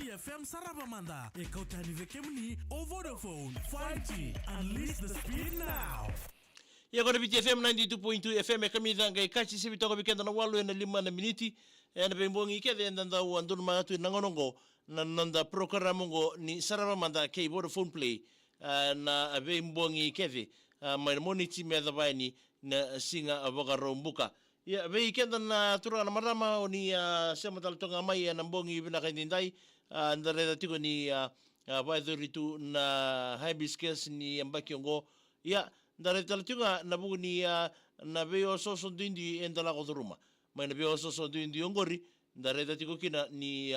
VTFM Sarabamanda. Ekautani vekemni over the phone. 5G. Unleash the speed now. Ya kona VTFM 92.2 FM kami dhanga ikachi sibi toko bikenda na walu na 5 miniti na bembongi ikede ndanda uandunu magatu na ngonongo na nanda programungo ni Sarabamanda kei Vodafone Play na bembongi ikede mai moniti medhabaini na singa abogarombuka ya be ikenda na tura na marama oni sema taltonga mai na mbongi binaka ndai ndareda tiko ni baidhuritu na hibiscus ni ambakiongo ya ndare talatunga na buguni na beo soso dindi endala goduruma mai na beo soso dindi ongori ndare tatiko kina ni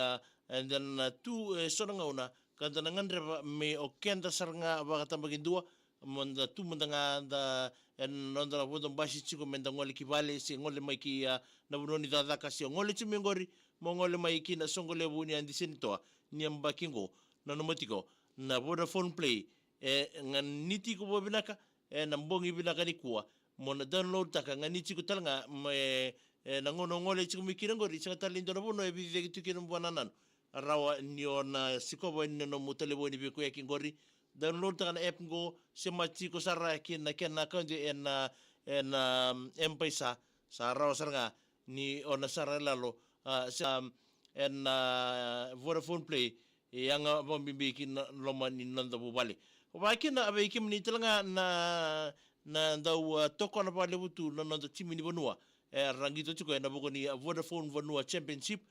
endana tu sonanga una kanda ngandre me okenda saranga bagatambagindua manda tu manda da en nonda bodon bashi chiko menda ngoli kibale si ngole mai ki na bunoni dada kasi ngole chimengori mongole mai ki na songole buni andi sintoa ni ambakingo na nomotiko na Vodafone Play nganiti ko bobinaka na mbongi binaka ni kuwa mona download taka nganiti ko talanga na ngono ngole chiko mikira ngori changa talindo na bono ebi tukino bwana rawa niona sikobo ni no mutalebo ni biko yaki ngori download taka na app ngo sema chiko sara kina kanje en M-Pesa sa rawa saranga ni ona sara lalo sa en Vodafone Play yang bombi kin loma ni nanda bubale wakina abe kim ni talanga na ndau toko na pale butu na nanda timi ni bonua rangito chuko na boko ni Vodafone Vanua Championship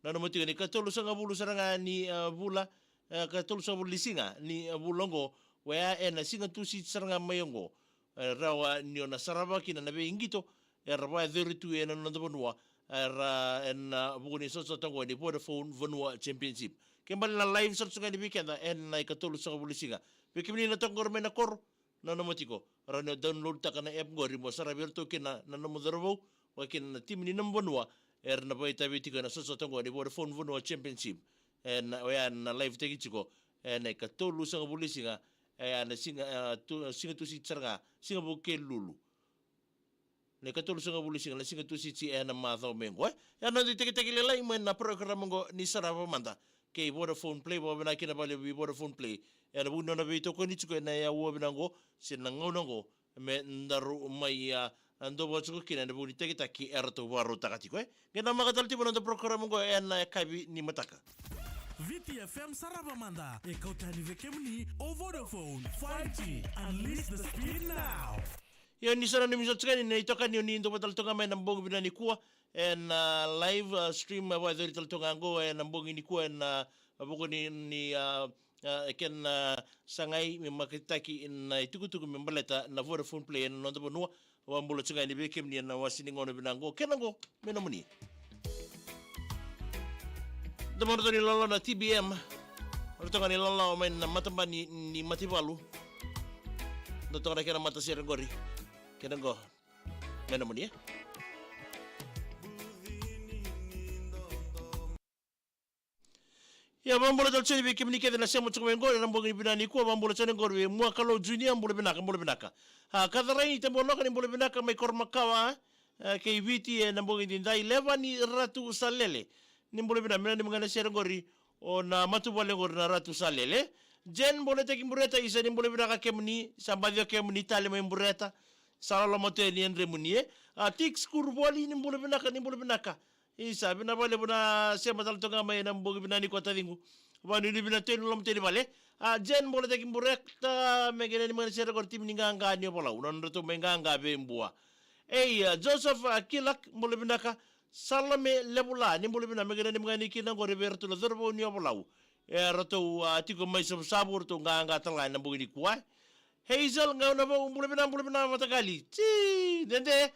na no matiga ni katolu sanga bulu saranga ni bula katolu sanga bulu lisinga ni bulongo wea na singa tusi saranga mayongo rawa ni ona saraba kina na be ingito rawa dhuritu na nanda bonua en boko ni soso tango ni Vodafone Vanua Championship kembali na live search nga ni weekend na ikatulu sa kabulisinga bikimini na tangor me na kor na nomotiko rano download ta kana app ngori mo sarabirto kina na nomodrobo wakin na team ni nambonwa na baita bitiko na soso tango ni Vodafone Vanua Championship na na live tegichiko na ikatulu sa kabulisinga na singa tu si tsarga singa buke lulu ne katulu sa kabulisinga na singa tu si na matho mengo ya na tegi mo na program ngo ni Sarabamanda ke Vodafone Play bo bana kina bale Vodafone Play era buno na bito ko nitsuko na ya wo binango sinangonongo me ndaru mai ando bo tsuko kina na buni teki taki erto waro takatiko ngena magatalti bono do program ngo en kabi ni mataka VTFM Sarabamanda ekautani vekemni o Vodafone 5G unleash the speed now. Yo ni sana ni misotsukani na itoka ni ndo bataltonga mai nambong binani kuwa en live stream wa dhori taltonga ngo nambong ni kuwa na boko ni ken sangai makitaki na itukutuku membaleta na Vodafone Play na ndo bonua wa mbulo tsunga ni bekem ni na wasini ngono binango kenango menomuni Domono ni lolo na TBM ortonga ni lolo mai na matamba ni mativalu dotonga kena mata sirengori kenango menomuni ya mambola tolcheni be kimni kede na semo chukwe ngore na mbongi binani kuwa mambola chene ngore mwaka lo junior mbole binaka kadharai temboloka ni mbole binaka mai kormakawa ke viti na mbongi ndai leva ni ratu salele ni mbole binaka ni mngana sere ngori ona matubale ngore na ratu salele jen mbole teki mbureta isa ni mbole binaka kemni sambadio kemni tale mai mbureta sala mote ni endre munie tix kurboli ni mbole binaka isa bina bale buna sema taltonga mai na mbogi binani kwa tadingu wanu ni bina tenu lam teni bale jen mbole teki mburekta megene ni mngana sere ngori tim ninganga ni bola unan reto menganga bembua Joseph Akilak mbole binaka salame lebula ni mbole bina megene ni mngani kina ngori bertu la zorbo ni bola rato atiko mai sabur to nganga tala na mbogi ni kwa Hazel ngauna ba mbole bina matakali chi dende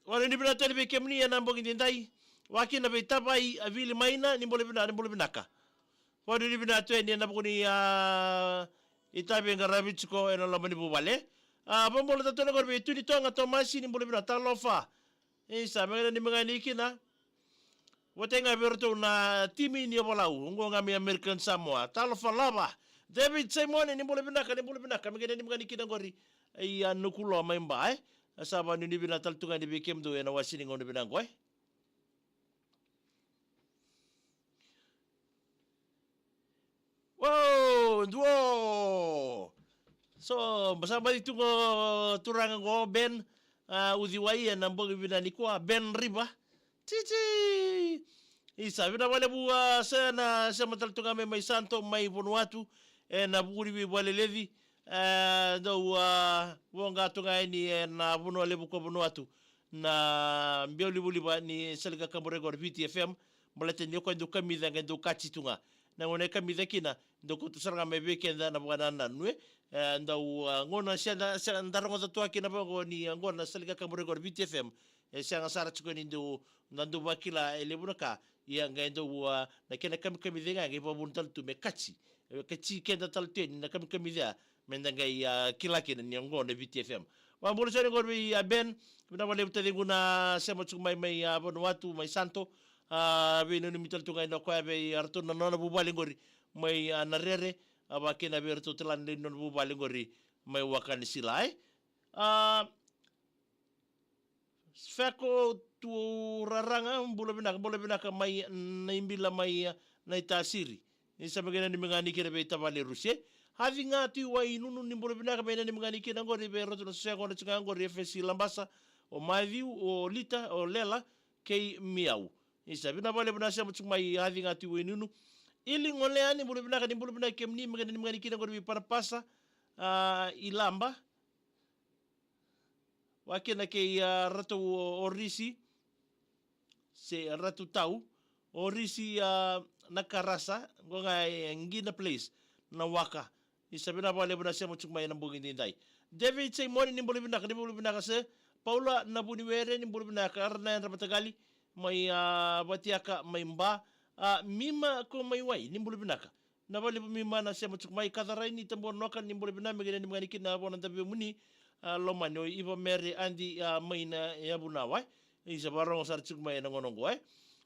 wala ni bina tele be kemni na mbongi ndai wakina be tabai avili maina ni mbole binaka wala ni bina tele na boni itabe ngarabitsko ena lamani bubale bombole tatona gorbe tuni tonga tomasi ni mbole bina talofa isa mengana ni mengani kina watenga berto na timi ni bolau ngonga mi American Samoa talofa lava David Simon ni mbole binaka mengana ni mengani kina gori ai nukulo maimba asaba ni bina taltunga ni bekem do na wasini ngono binango Wow, duo. So, bersama itu turang go Ben udiwai na mbogi binani kwa Ben Riba. Cici. Isa vina wale bua sana sama taltunga mai santo mai Vanuatu na buri bi wale levi do wonga tunga ni na Vanu lebu ko Vanuatu na mbioli buli ba ni selga kamborego VTFM balete ni ko ndu kamida ndu kachitunga na ngone kamida kina ndo ko tusanga me weekend na bwana na nwe ndau ngona sia ndarongo za toa kina bago ni ngona selga kamborego VTFM sia sara chukoni ndu nandu wakila elebuka ya ngendo na kena kamida ngai po buntal tu me kachi kenda talten na kamida mendanga ya kila kina ni ngona VTFM wa mbolo sare gorbi ya Ben na wale mtade nguna sema chumai mai Vanuatu mai santo bino ni mital tunga ina kwa be arto na nona bubali ngori mai narere aba kena be arto telan ni nona bubali ngori mai wakani silai feko tu raranga bulo binaka mai na imbila mai na itasiri ni sabagena ni mengani kire be tabale rusie havi ngati wa inunu ni bulo binaka be ni mengani kire ngori be arto na sego na changa ngori FSC Lambasa o Maviu o Lita o Lela kei Miau isa bina bale bina sia mai havi ngati wa inunu ili ngoleani bulo binaka ni bulo binaka kemni mengani kire ngori para pasa ilamba wakena ke ratu orisi se ratu tau orisi nakarasa ngonga ngina place na waka isabina bale buna se muchuk mai na bugi ndai David say moni ni bulu binaka se Paula na buni were ni bulu binaka arna rabatagali mai batiaka mai mba mima ko mai wai ni bulu binaka na bale mima na se muchuk mai kadarai ni tambo noka ni bulu binaka megene ni mangani kina bona tabe muni lomano iva mere andi maina ya bunawa isa barong sar chuk mai na ngonongo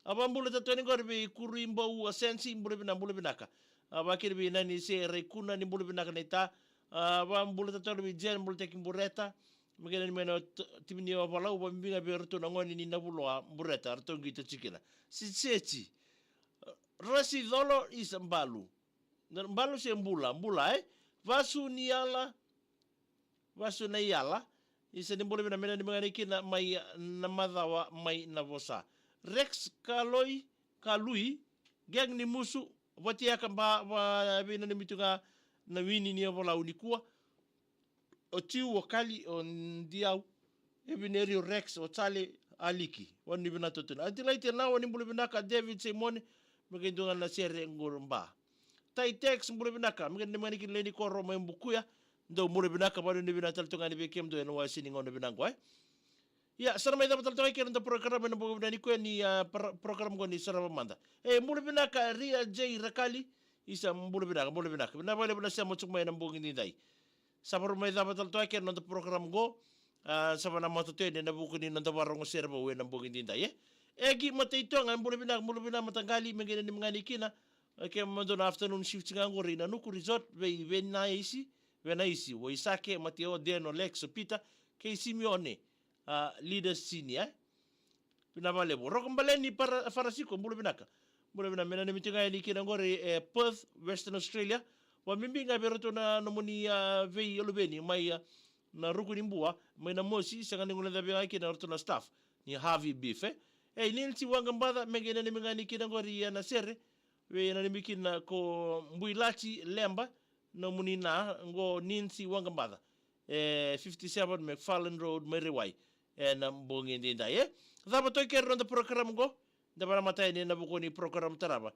abambule tatoni gorbe kurimbo asensi mbule binaka abakirbi nani se rekuna ni mbule binaka neta abambule tatoni bi jen mbule tekimbureta megene ni meno timini wala uba mbinga berto na ngoni ni nabulo bureta arto ngita chikina sisechi rasi dolo isa mbalu se mbula vasu niala wasu na yala isa ni mbole bina mena ni mengani kina mai na madhawa mai na vosa Rex kalui geng ni musu watia kamba bina ni mitunga na wini ni vola unikua o tiu o kali o ndiau ebineri Rex o tale aliki wani bina totuna atilaite na wani mbole bina ka David Simon megindunga na sere ngurumba Taitex mbole bina ka megani kina leni koro mai mbukuya ndo mure binaka baru ni binata tunga ni bekem do no wasini ngono binangwa ya sara mai dapat tunga kira ndo program no bogo ni ko ni program go ni sara manda mure binaka Ria J Rakali isa mure binaka na bale bina sa mo chuma na bogo ni dai sabar mai dapat tunga kira ndo program go sabana mo to tene na bogo ni ndo warong servo we na bogo ni dai egi matay tonga mure binaka matangali mengene ni mangani kina ke mo do afternoon shift ngangori na nuku resort be naisi Venaisi, Waisake, Mateo, Deno, Lex, Peter, Kay Simeone, leaders senior. Pinabalebo. Rokombaleni para farasiko, mbulu binaka. Mbulu binaka, mena nimitinga ni kinangori Perth, Western Australia. Wamimbi nga beroto na nomoni vei yolubeni, mai na ruku nimbua, mai na mosi, sanga ninguna da bia kina orto na staff, ni Harvey Beef, nilsi wangambada, mengena niminga ni kinangori na sere, we na nimikina ko mbuilachi lemba, no munina ngo ninsi wangambada 57 McFarlane Road Meriwai na mbongi ndinda daba to kero ndo program go daba matai ni na bukoni program taraba